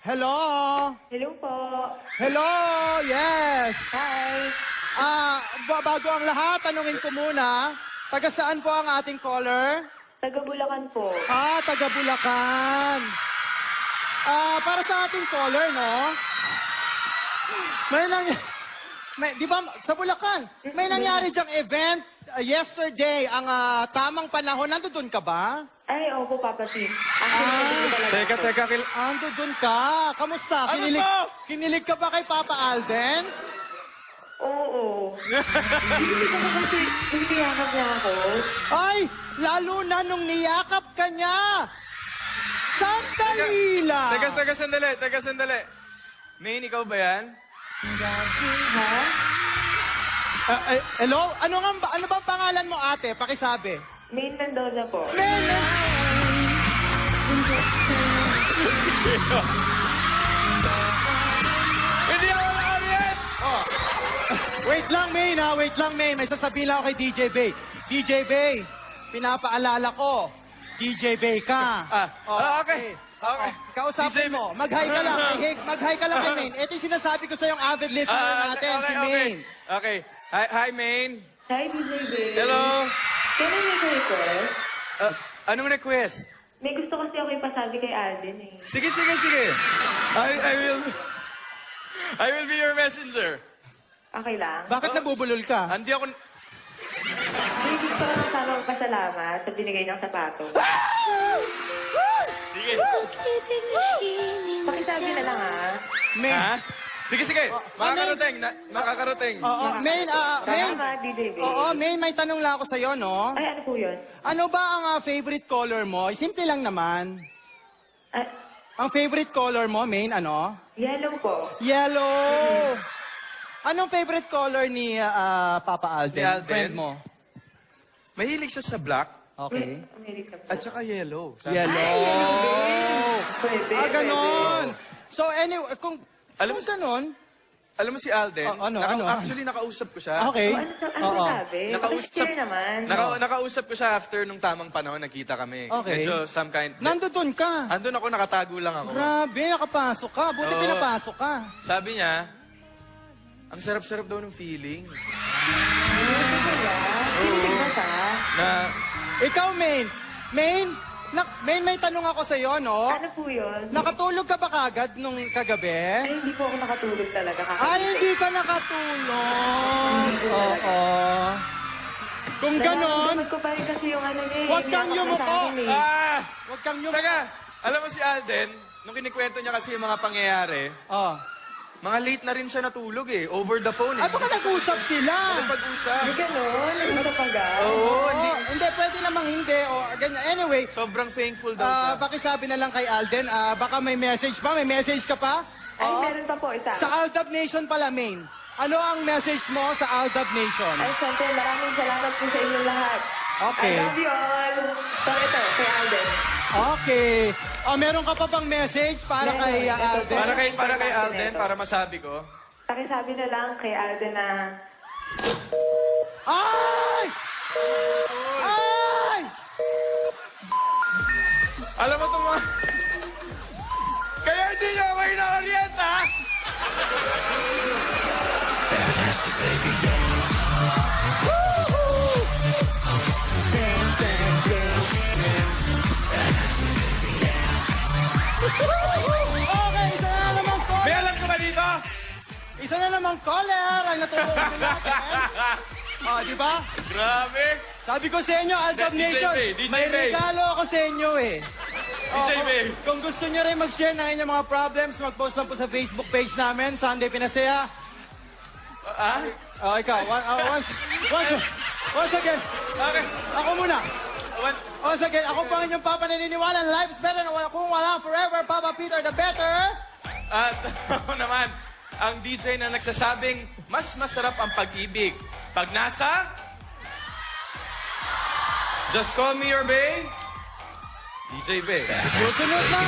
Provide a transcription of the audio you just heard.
Hello? Hello po. Hello? Yes. Hi. Bago ang lahat, tanungin ko muna, taga saan po ang ating caller? Taga Bulacan po. Taga Bulacan. Para sa ating caller, no? Di ba, sa Bulacan, may nangyari diyang event yesterday, ang tamang panahon. Nandoon ka ba? Ay, opo, Papa Tim. Actually, Teka. Nandoon ka. Kamusta? Ano Kinilig, to? kinilig ka ba kay Papa Alden? Oo. Hindi ko kasi nagtiyakap niya ako. Ay, lalo na nung niyakap ka niya. Sandali lang. Teka, sandali. Main, ikaw ba yan? Ha? Hello? Ano bang pangalan mo, ate? Pakisabi. Main Mendoza po. Hindi ako nakariyan! Wait lang, May, ha? Wait lang, May. May sasabihin lang ako kay DJ Bay. DJ Bay, pinapaalala ko. DJ Bay ka. Okay. Kausapin DJ mo. Mag-hi ka lang. Mag-hi ka lang kay Main. Ito yung sinasabi ko sa yung avid listener natin, si Main. Okay. Hi, Main. Hi, DJ Bay. Hello. Can I make a request? Anong request? May gusto kasi ako ipasabi kay Alden eh. Sige. I will be your messenger. Okay lang? Bakit nabubulol ka? Hindi ako... May gusto ko lang sana magpasalamat sa binigay ng sapatos. Sige. Pakisabi na lang ha. Main. Ha? Sige. Makakarating. Oo, Main, Main. Salamat, DJ Bay. Oo, Main, may tanong lang ako sa'yo, no? Ay, ano po yun? Ano ba ang favorite color mo? Simple lang naman. Ay, Ang favorite color mo, Main, ano? yellow po. Yellow! Anong favorite color ni Papa Alden? Ni Alden? Friend mo. Mahilig siya sa black Okay. American po. at saka yellow. Yellow! Pwede, Ganon! So anyway, kung Alam mo- ganon, Alam mo si Alden? Ano? Actually, nakausap ko siya. okay. Ano Oo. sabi? Share naman. Nakausap ko siya after nung tamang panahon, nagkita kami. Okay. Medyo some kind... Nandun ka. Andun ako, nakatago lang ako. Grabe, nakapasok ka. Buti Oo. pinapasok ka. Sabi niya, ang sarap-sarap daw ng feeling. Pinitig ba siya? Na, Ikaw, Main. Main, Main, may tanong ako sa'yo, no? Ano po yun? Nakatulog ka ba kagad nung kagabi? Ay, hindi po ako nakatulog talaga. Ay, hindi ka nakatulog. Oo. Kung ganon, Dapat ko pa rin kasi yung ano niya. huwag kang Niyakap niya sa yumuko. akin eh. Huwag kang yung... Teka, alam mo si Alden, nung kinikwento niya kasi yung mga pangyayari, Oh. mga late na rin siya natulog eh, over the phone eh. Ay, baka nag-usap sila. Pag-usap. May gano'n? Nag-usap agad? Oo, Hindi, pwede namang hindi. O, ganyan. Anyway, sobrang thankful daw siya. pakisabi na lang kay Alden, baka may message pa. May message ka pa? Ay, Oo. meron pa po isa. Sa Aldab Nation pala, Main. Ano ang message mo sa Aldab Nation? Ay, syempre, maraming salamat po sa inyong lahat. Okay. I love you all. So, ito, kay Alden. Okay. Meron ka pa bang message para Meron. kay Ito, Alden? Para kay Alden, para masabi ko. Pakisabi na lang kay Alden na Ay! Ay! Alam mo itong mga... Kaya hindi niyo ako inaorient, ha? Okay, isa na namang May caller. alam ka ba dito? Isa na namang caller ang natulog natin. Di ba? Grabe. Sabi ko sa inyo, Aldab DJ Nation, Bay, DJ may Bay. regalo ako sa inyo eh. DJ kung- Bay. Kung gusto nyo rin mag-share ng inyong mga problems, mag-post lang po sa Facebook page namin, Sunday Pinasaya. Ha? Ikaw, once again, Okay. ako muna. One. Once again, ako pa ang inyong papa naniniwala na life is better kung wala forever, Papa Peter the better. At ako naman, ang DJ na nagsasabing mas masarap ang pag-ibig. Pag nasa... Just call me your bae. DJ Bay. Susunod na,